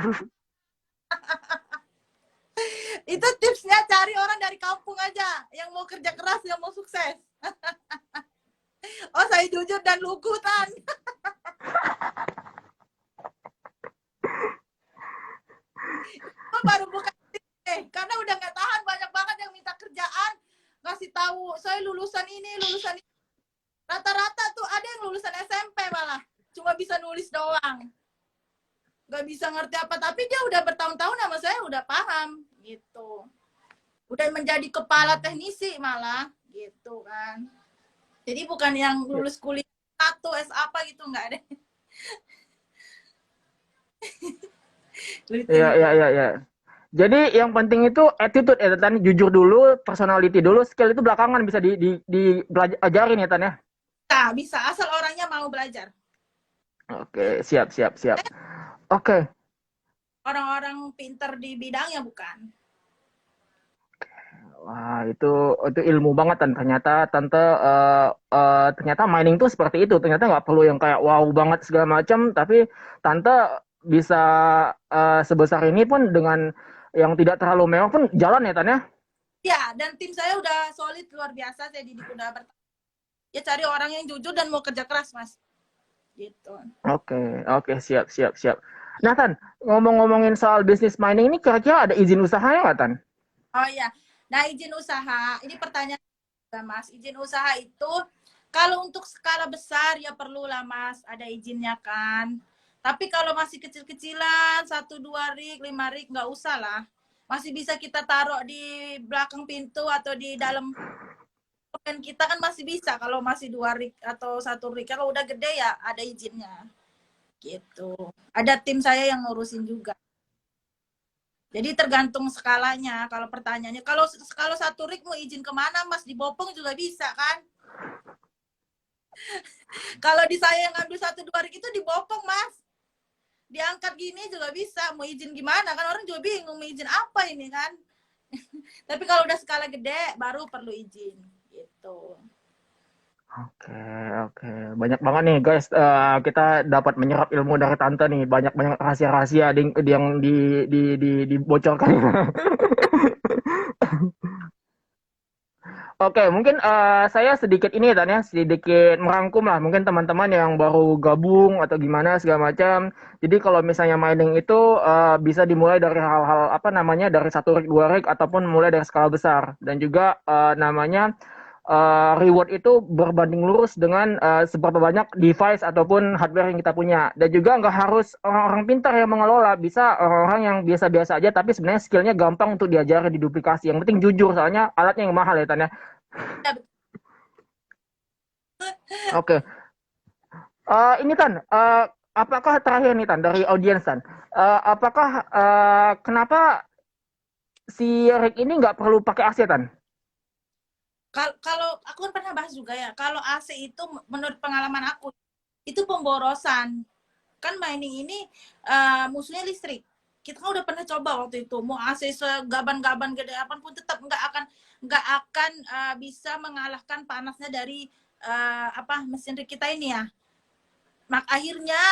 Itu tipsnya, cari orang dari kampung aja yang mau kerja keras, yang mau sukses. Oh saya jujur dan lugu Tan. Baru buka karena udah nggak tahan, banyak banget yang minta kerjaan, ngasih tahu saya lulusan ini. Rata-rata tuh ada yang lulusan SMP malah, cuma bisa nulis doang, nggak bisa ngerti apa, tapi dia udah bertahun-tahun sama saya udah paham gitu, udah menjadi kepala teknisi malah gitu kan. Jadi bukan yang lulus kuliah satu S apa gitu, nggak ada. Iya. Jadi yang penting itu attitude ya Tan, jujur dulu, personality dulu, skill itu belakangan bisa diajarin ya Tan ya. Bisa asal orangnya mau belajar. Oke, siap. Oke. Orang-orang pinter di bidangnya bukan. Wah, itu ilmu banget Tan. Ternyata Tante ternyata mining tuh seperti itu. Ternyata nggak perlu yang kayak wow banget segala macam, tapi Tante bisa sebesar ini pun dengan yang tidak terlalu mewah pun jalan ya Tan ya. Ya, dan tim saya udah solid luar biasa, saya didik udah ya cari orang yang jujur dan mau kerja keras Mas. Gitu. Oke, siap. Nah Tan, ngomongin soal bisnis mining ini kira-kira ada izin usahanya nggak Tan? Oh iya. Nah, izin usaha, ini pertanyaan Mas. Izin usaha itu kalau untuk skala besar ya perlu lah Mas, ada izinnya kan. Tapi kalau masih kecil-kecilan, 1, 2 rig, 5 rig, nggak usah lah. Masih bisa kita taruh di belakang pintu atau di dalam komen kita kan masih bisa. Kalau masih 2 rig atau 1 rig, kalau udah gede ya ada izinnya. Gitu. Ada tim saya yang ngurusin juga. Jadi tergantung skalanya. Kalau pertanyaannya, kalau 1 rig mau izin kemana Mas? Di Bopong juga bisa kan? Kalau di saya yang ngambil 1, 2 rig itu di Bopong Mas. Diangkat gini juga bisa. Mau izin gimana? Kan orang juga bingung mau izin apa ini kan. Tapi kalau udah skala gede baru perlu izin gitu. Oke. Banyak banget nih guys. Kita dapat menyerap ilmu dari Tante nih. Banyak rahasia-rahasia yang dibocorkan. Oke, mungkin saya sedikit ini Tan ya, sedikit merangkum lah. Mungkin teman-teman yang baru gabung atau gimana segala macam. Jadi kalau misalnya mining itu bisa dimulai dari hal-hal apa namanya, dari 1 rig 2 rig ataupun mulai dari skala besar. Dan juga namanya reward itu berbanding lurus dengan seberapa banyak device ataupun hardware yang kita punya. Dan juga nggak harus orang-orang pintar yang mengelola, bisa orang-orang yang biasa-biasa aja tapi sebenarnya skillnya gampang untuk diajari, diduplikasi. Yang penting jujur, soalnya alatnya yang mahal ya Tan ya. Ya, Oke. Ini Tan, apakah terakhir nih Tan dari audiens Tan, apakah kenapa si Rick ini nggak perlu pakai AC Tan? Kalau aku kan pernah bahas juga ya, kalau AC itu menurut pengalaman aku itu pemborosan. Kan mining ini musuhnya listrik. Kita kan udah pernah coba waktu itu, mau AC segaban-gaban gede apapun tetap nggak akan bisa mengalahkan panasnya dari mesin kita ini ya. akhirnya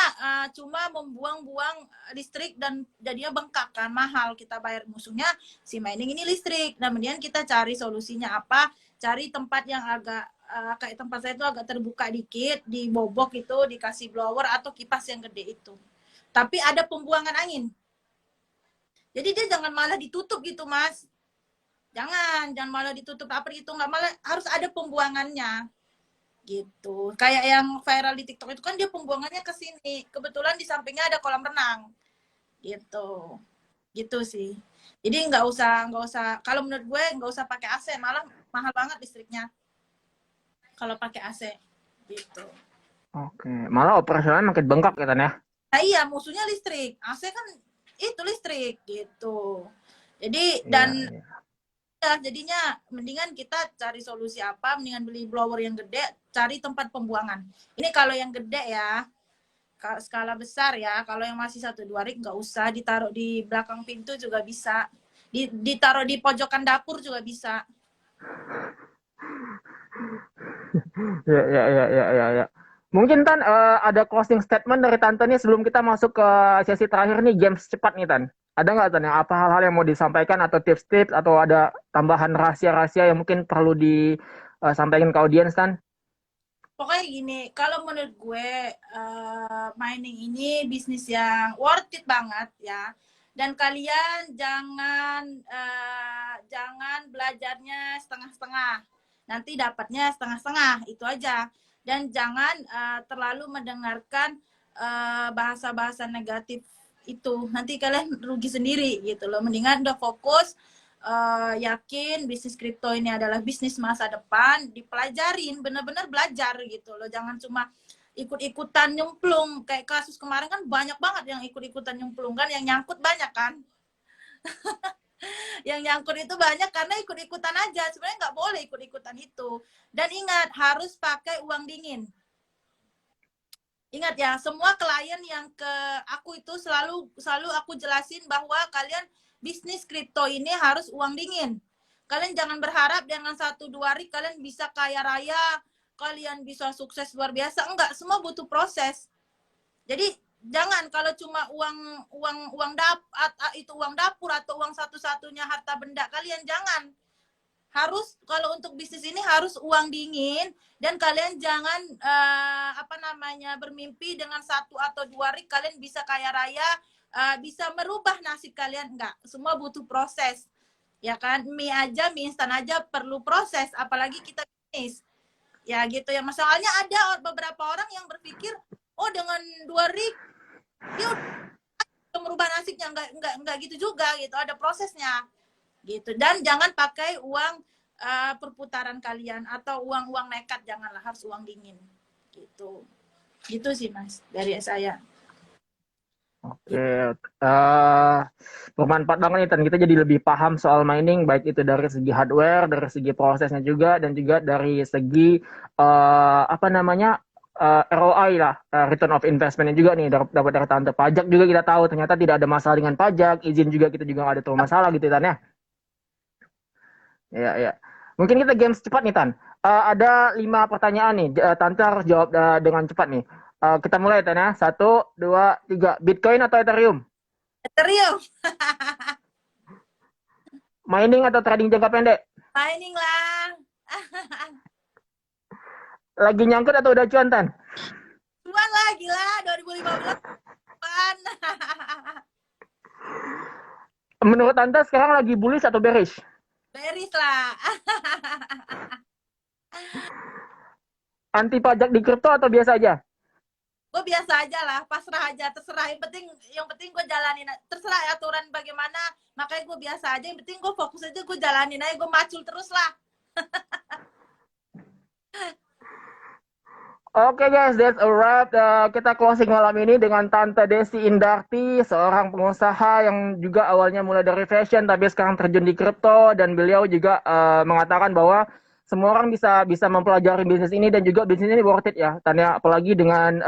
cuma membuang-buang listrik dan jadinya bengkak kan, mahal kita bayar musuhnya si mining ini listrik. Nah, kemudian kita cari solusinya apa, cari tempat yang agak kayak tempat saya itu agak terbuka dikit, dibobok itu, dikasih blower atau kipas yang gede itu, tapi ada pembuangan angin. Jadi dia jangan malah ditutup gitu mas, jangan malah ditutup apa itu, nggak, malah harus ada pembuangannya gitu. Kayak yang viral di TikTok itu kan dia pembuangannya ke sini, kebetulan di sampingnya ada kolam renang gitu, gitu sih. Jadi nggak usah, kalau menurut gue nggak usah pakai AC, malah mahal banget listriknya kalau pakai AC gitu. Oke, malah operasionalnya makin bengkak ya Tan ya. Nah iya, musuhnya listrik, AC kan itu listrik gitu. Jadi Iya, dan iya. ya jadinya mendingan kita cari solusi apa, mendingan beli blower yang gede, cari tempat pembuangan. Ini kalau yang gede ya, skala besar ya. Kalau yang masih 1-2 rig nggak usah, ditaruh di belakang pintu juga bisa, ditaruh di pojokan dapur juga bisa. Ya, ya, ya, ya, ya, ya. Mungkin Tan ada closing statement dari Tante nih sebelum kita masuk ke sesi terakhir nih, games cepat nih Tan. Ada nggak Tan yang apa hal-hal yang mau disampaikan atau tips-tips atau ada tambahan rahasia-rahasia yang mungkin perlu disampaikan ke audiens Tan? Pokoknya gini, kalau menurut gue mining ini bisnis yang worth it banget ya. Dan kalian jangan belajarnya setengah-setengah. Nanti dapatnya setengah-setengah, itu aja. Dan jangan terlalu mendengarkan bahasa-bahasa negatif itu. Nanti kalian rugi sendiri gitu loh. Mendingan udah fokus, yakin bisnis kripto ini adalah bisnis masa depan, dipelajarin, bener-bener belajar gitu loh. Jangan cuma ikut-ikutan nyemplung. Kayak kasus kemarin kan banyak banget yang ikut-ikutan nyemplung kan, yang nyangkut banyak kan. Yang nyangkut itu banyak karena ikut-ikutan aja. Sebenarnya nggak boleh ikut-ikutan itu. Dan ingat, harus pakai uang dingin. Ingat ya, semua klien yang ke aku itu selalu aku jelasin bahwa kalian bisnis kripto ini harus uang dingin. Kalian jangan berharap dengan 1-2 rig kalian bisa kaya raya, kalian bisa sukses luar biasa. Enggak, semua butuh proses. Jadi jangan kalau cuma itu uang dapur atau uang satu-satunya harta benda kalian, jangan. Harus, kalau untuk bisnis ini harus uang dingin, dan kalian jangan bermimpi dengan 1 atau 2 rig kalian bisa kaya raya, bisa merubah nasib kalian. Enggak, semua butuh proses ya kan. Mie instan aja perlu proses, apalagi kita bisnis ya gitu ya. Masalahnya ada beberapa orang yang berpikir, oh dengan 2 rig dia udah merubah nasibnya. Enggak gitu juga gitu, ada prosesnya gitu. Dan jangan pakai uang perputaran kalian atau uang nekat, janganlah, harus uang dingin gitu sih mas dari saya. Oke, bermanfaat banget nih Tan. Kita jadi lebih paham soal mining, baik itu dari segi hardware, dari segi prosesnya juga, dan juga dari segi ROI lah, return of investment juga nih dapat dari Tante. Pajak juga kita tahu ternyata tidak ada masalah dengan pajak, izin juga kita juga nggak ada terlalu masalah gitu Tan ya. Ya, ya. Mungkin kita games cepat nih Tan. Ada 5 pertanyaan nih, Tante harus jawab dengan cepat nih. Kita mulai Tan ya. 1, 2, 3. Bitcoin atau Ethereum? Ethereum. Mining atau trading jangka pendek? Mining lah. Lagi nyangkut atau udah cuan Tan? Cuan lah, gila, 2015 cuan. Menurut Tante sekarang lagi bullish atau bearish? Beris lah. Anti pajak di kripto atau biasa aja? Gue biasa aja lah, pasrah aja, terserah. Yang penting gue jalanin, terserah aturan bagaimana, makanya gue biasa aja. Yang penting gue fokus aja, gue jalanin aja, gue macul terus lah. Oke guys, that's a wrap. Kita closing malam ini dengan Tante Desi Indarti, seorang pengusaha yang juga awalnya mulai dari fashion tapi sekarang terjun di kripto, dan beliau juga mengatakan bahwa semua orang bisa mempelajari bisnis ini dan juga bisnis ini worth it ya, Tanya, apalagi dengan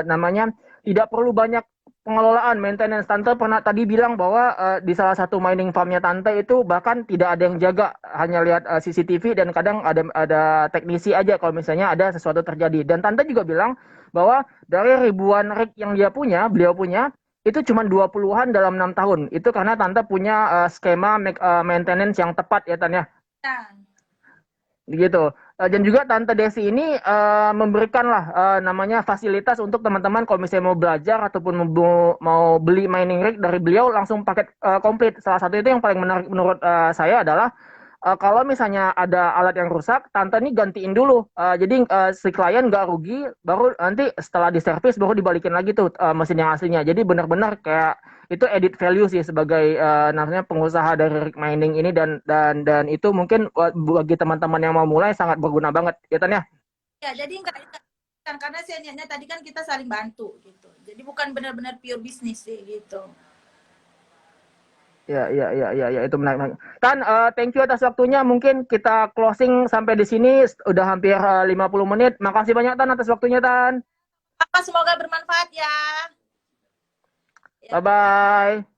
namanya tidak perlu banyak pengelolaan maintenance. Tante pernah tadi bilang bahwa di salah satu mining farmnya Tante itu bahkan tidak ada yang jaga, hanya lihat CCTV dan kadang ada teknisi aja kalau misalnya ada sesuatu terjadi. Dan Tante juga bilang bahwa dari ribuan rig yang beliau punya itu cuma 20-an dalam 6 tahun. Itu karena Tante punya skema maintenance yang tepat ya Tan ya. Nah, Gitu. Dan juga Tante Desi ini memberikan lah namanya fasilitas untuk teman-teman kalau misalnya mau belajar ataupun mau beli mining rig dari beliau langsung paket komplit. Salah satu itu yang paling menarik menurut saya adalah kalau misalnya ada alat yang rusak, Tante ini gantiin dulu. Jadi si klien nggak rugi, baru nanti setelah diservis baru dibalikin lagi tuh mesin yang aslinya. Jadi benar-benar kayak itu edit value sih sebagai namanya pengusaha dari rig mining ini dan itu mungkin bagi teman-teman yang mau mulai sangat berguna banget ya Tan ya. ya jadi enggak kan karena saya niatnya tadi kan kita saling bantu gitu. Jadi bukan benar-benar pure bisnis sih gitu. Ya, itu menarik. Tan, thank you atas waktunya. Mungkin kita closing sampai di sini udah hampir 50 menit. Makasih banyak Tan atas waktunya Tan. Apa semoga bermanfaat ya. Bye Ya. bye.